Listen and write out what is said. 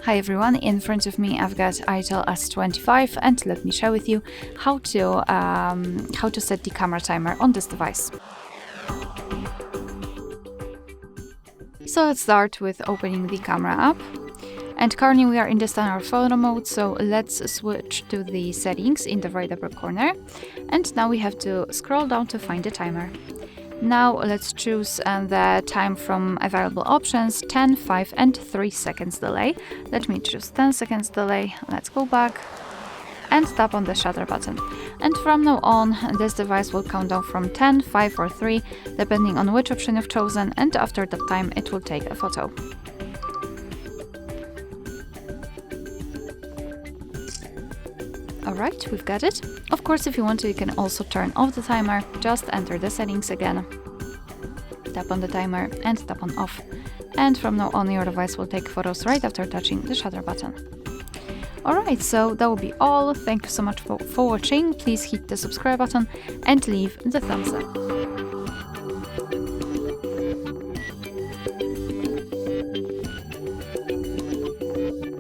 Hi everyone, in front of me I've got ITEL S25 and let me share with you how to set the camera timer on this device. So let's start with opening the camera app. And currently we are in the standard photo mode, so let's switch to the settings in the right upper corner. And now we have to scroll down to find the timer. Now let's choose the time from available options, 10, 5 and 3 seconds delay. Let me choose 10 seconds delay. Let's go back and tap on the shutter button. And from now on, this device will count down from 10, 5 or 3, depending on which option you've chosen, and after that time it will take a photo. Alright, we've got it. Of course, if you want to, you can also turn off the timer. Just enter the settings again, tap on the timer and tap on off. And from now on, your device will take photos right after touching the shutter button. Alright, so that will be all. Thank you so much for watching. Please hit the subscribe button and leave the thumbs up.